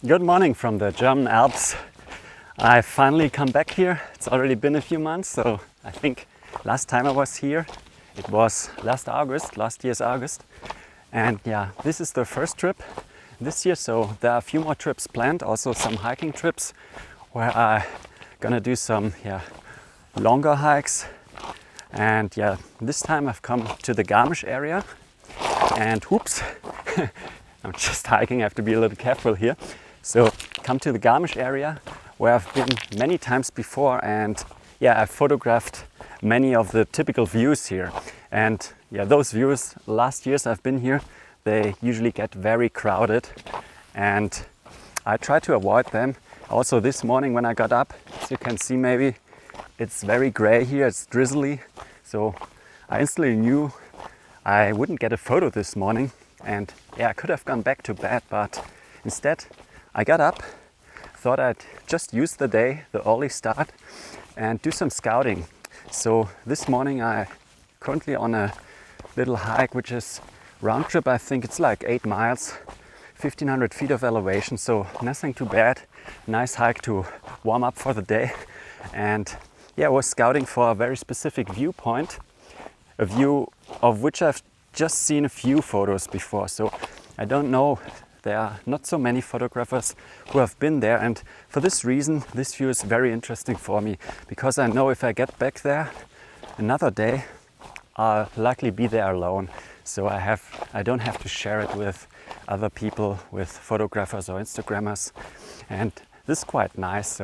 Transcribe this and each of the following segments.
Good morning from the German Alps. I finally come back here. It's already been a few months, so I think last time I was here, it was last year's August. And yeah, this is the first trip this year, so there are a few more trips planned, also some hiking trips where I'm gonna do some longer hikes. And yeah, this time I've come to the Garmisch area and whoops, I'm just hiking, I have to be a little careful here. So come to the Garmisch area where I've been many times before, and yeah, I've photographed many of the typical views here. And yeah, those views, last years I've been here, they usually get very crowded and I try to avoid them. Also this morning when I got up, as you can see maybe, it's very gray here, it's drizzly. So I instantly knew I wouldn't get a photo this morning. And yeah, I could have gone back to bed, but instead I got up, thought I'd just use the day, the early start, and do some scouting. So this morning I currently on a little hike, which is round trip. I think it's like 8 miles, 1500 feet of elevation, so nothing too bad. Nice hike to warm up for the day. And yeah, I was scouting for a very specific viewpoint, a view of which I've just seen a few photos before. So I don't know, there are not so many photographers who have been there, and for this reason this view is very interesting for me, because I know if I get back there another day I'll likely be there alone, so I don't have to share it with other people, with photographers or Instagrammers, and this is quite nice.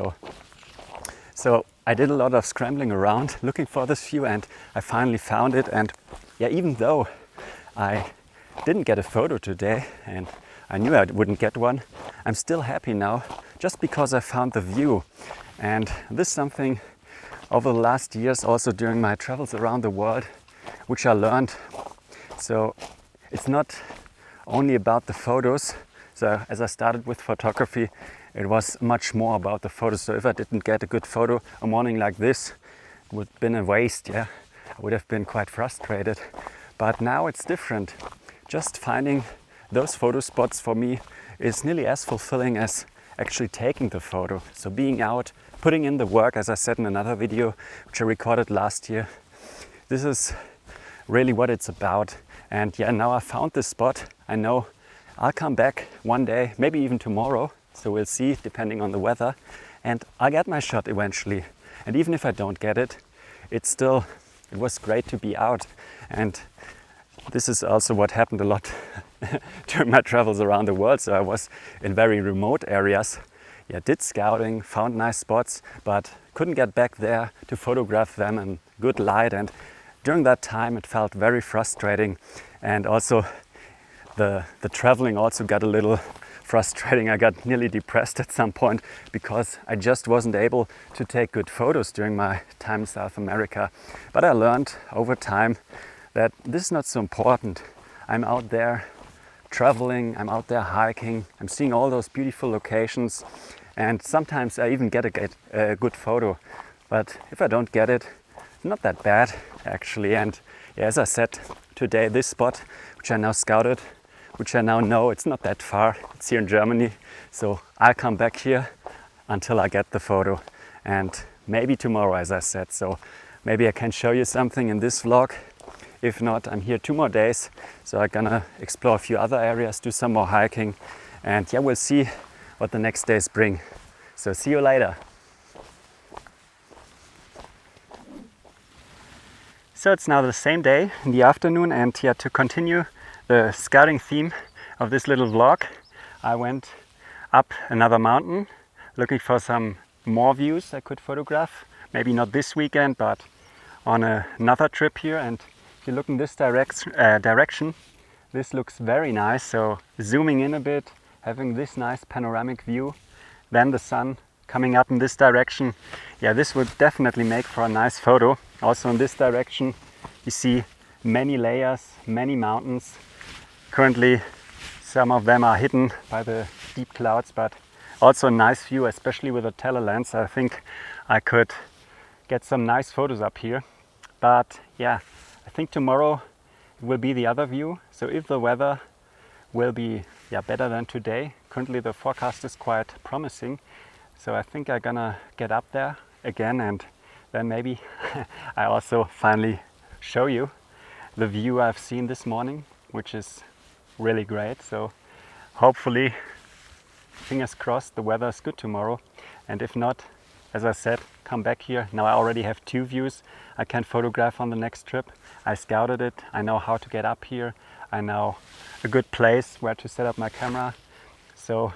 So I did a lot of scrambling around looking for this view and I finally found it. And yeah, even though I didn't get a photo today and I knew I wouldn't get one, I'm still happy now just because I found the view. And this is something over the last years, also during my travels around the world, which I learned. So it's not only about the photos. So as I started with photography, it was much more about the photos. So if I didn't get a good photo a morning like this, it would have been a waste. Yeah, I would have been quite frustrated. But now it's different. Just finding those photo spots for me is nearly as fulfilling as actually taking the photo. So being out, putting in the work, as I said in another video which I recorded last year, this is really what it's about. And yeah, now I found this spot. I know I'll come back one day, maybe even tomorrow, so we'll see depending on the weather, and I'll get my shot eventually. And even if I don't get it, it was great to be out. And this is also what happened a lot during my travels around the world. So I was in very remote areas, did scouting, found nice spots, but couldn't get back there to photograph them in good light. And during that time it felt very frustrating, and also the traveling also got a little frustrating. I got nearly depressed at some point because I just wasn't able to take good photos during my time in South America. But I learned over time that this is not so important. I'm out there traveling, I'm out there hiking, I'm seeing all those beautiful locations, and sometimes I even get a good photo. But if I don't get it, not that bad actually. And yeah, as I said, today this spot which I now scouted, which I now know it's not that far, it's here in Germany, so I'll come back here until I get the photo, and maybe tomorrow, as I said. So maybe I can show you something in this vlog. If not, I'm here 2 more days, so I'm gonna explore a few other areas, do some more hiking, and yeah, we'll see what the next days bring. So see you later. So it's now the same day in the afternoon, and yeah, to continue the scouting theme of this little vlog, I went up another mountain looking for some more views I could photograph. Maybe not this weekend, but on another trip here. And if you look in this direction, this looks very nice. So zooming in a bit, having this nice panoramic view, then the sun coming up in this direction. Yeah, this would definitely make for a nice photo. Also in this direction, you see many layers, many mountains. Currently, some of them are hidden by the deep clouds, but also a nice view, especially with a telelens. I think I could get some nice photos up here. But yeah, I think tomorrow it will be the other view. So if the weather will be better than today. Currently the forecast is quite promising, so I think I'm gonna get up there again, and then maybe I also finally show you the view I've seen this morning, which is really great. So hopefully, fingers crossed, the weather is good tomorrow, and if not, as I said, come back here. Now I already have 2 views I can photograph on the next trip. I scouted it, I know how to get up here, I know a good place where to set up my camera. So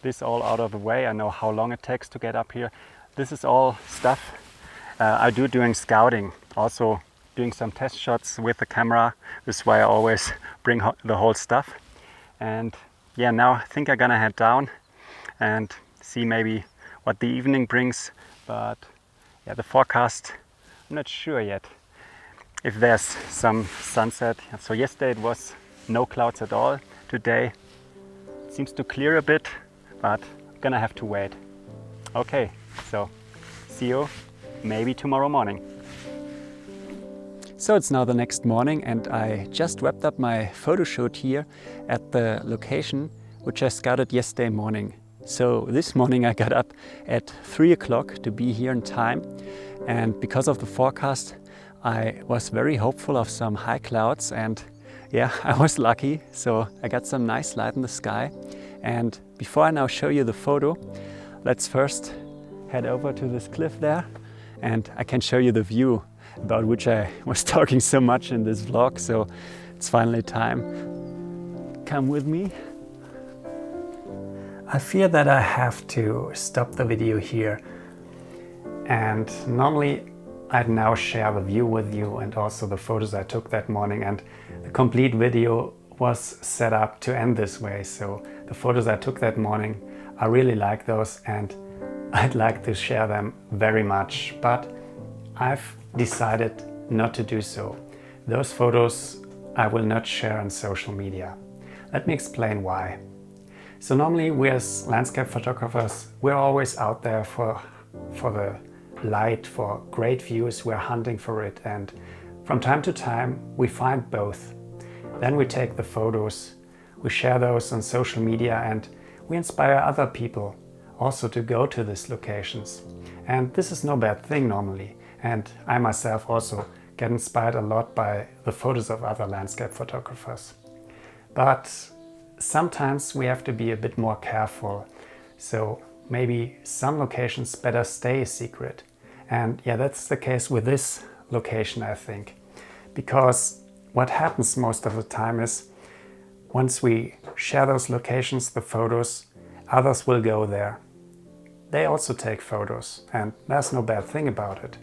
this all out of the way, I know how long it takes to get up here. This is all stuff I do during scouting, also doing some test shots with the camera. This is why I always bring the whole stuff. And yeah, now I think I'm gonna head down and see maybe what the evening brings. But yeah, the forecast, I'm not sure yet if there's some sunset. So yesterday it was no clouds at all. Today it seems to clear a bit, but I'm gonna have to wait. Okay, so see you maybe tomorrow morning. So it's now the next morning, and I just wrapped up my photo shoot here at the location which I scouted yesterday morning. So this morning I got up at 3 o'clock to be here in time, and because of the forecast I was very hopeful of some high clouds, and yeah, I was lucky. So I got some nice light in the sky. And before I now show you the photo, let's first head over to this cliff there, and I can show you the view about which I was talking so much in this vlog. So it's finally time. Come with me. I fear that I have to stop the video here, and normally I'd now share the view with you and also the photos I took that morning, and the complete video was set up to end this way. So the photos I took that morning, I really like those and I'd like to share them very much, but I've decided not to do so. Those photos I will not share on social media. Let me explain why. So normally we as landscape photographers, we're always out there for the light, for great views, we're hunting for it, and from time to time we find both. Then we take the photos, we share those on social media, and we inspire other people also to go to these locations. And this is no bad thing normally, and I myself also get inspired a lot by the photos of other landscape photographers. But sometimes we have to be a bit more careful, so maybe some locations better stay a secret. And yeah, that's the case with this location, I think, because what happens most of the time is once we share those locations, the photos, others will go there. They also take photos, and there's no bad thing about it.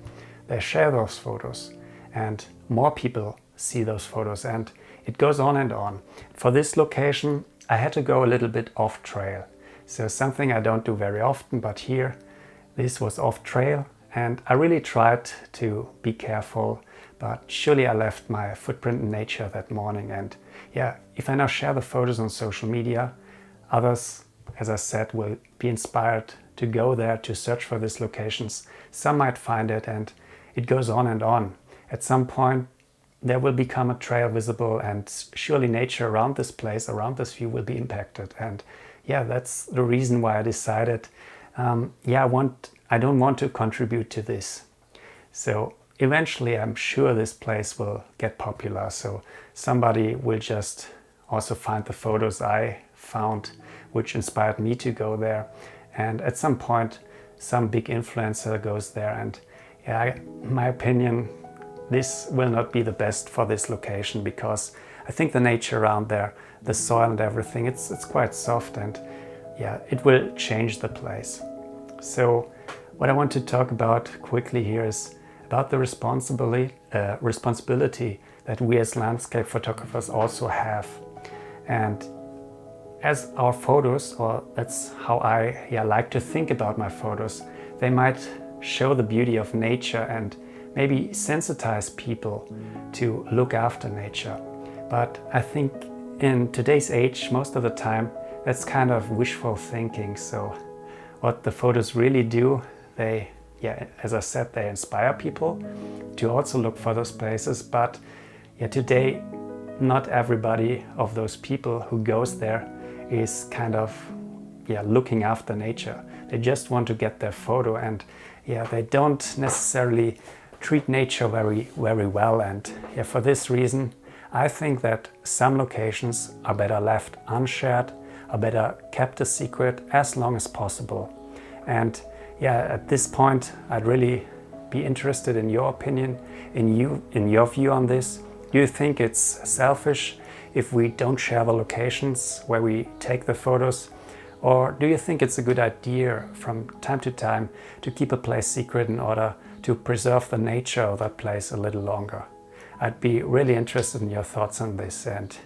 They share those photos and more people see those photos, and it goes on and on. For this location, I had to go a little bit off trail. So something I don't do very often, but here this was off trail, and I really tried to be careful, but surely I left my footprint in nature that morning. And yeah, if I now share the photos on social media, others, as I said, will be inspired to go there to search for these locations. Some might find it, and it goes on and on. At some point there will become a trail visible, and surely nature around this place, around this view, will be impacted. And yeah, that's the reason why I decided, I don't want to contribute to this. So eventually I'm sure this place will get popular, so somebody will just also find the photos I found which inspired me to go there, and at some point some big influencer goes there, and yeah, in my opinion, this will not be the best for this location, because I think the nature around there, the soil and everything, it's quite soft, and yeah, it will change the place. So what I want to talk about quickly here is about the responsibility that we as landscape photographers also have. And as our photos, or that's how I like to think about my photos, they might show the beauty of nature and maybe sensitize people to look after nature. But I think in today's age, most of the time, that's kind of wishful thinking. So what the photos really do, they, as I said, they inspire people to also look for those places. But today not everybody of those people who goes there is kind of looking after nature. They just want to get their photo, and they don't necessarily treat nature very well. And for this reason, I think that some locations are better left unshared, are better kept a secret as long as possible. And at this point, I'd really be interested in your opinion, in your view on this. Do you think it's selfish if we don't share the locations where we take the photos? Or do you think it's a good idea from time to time to keep a place secret in order to preserve the nature of that place a little longer? I'd be really interested in your thoughts on this. And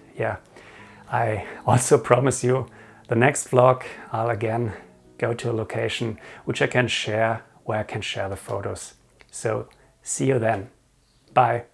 I also promise you, the next vlog, I'll again go to a location which I can share, where I can share the photos. So see you then. Bye.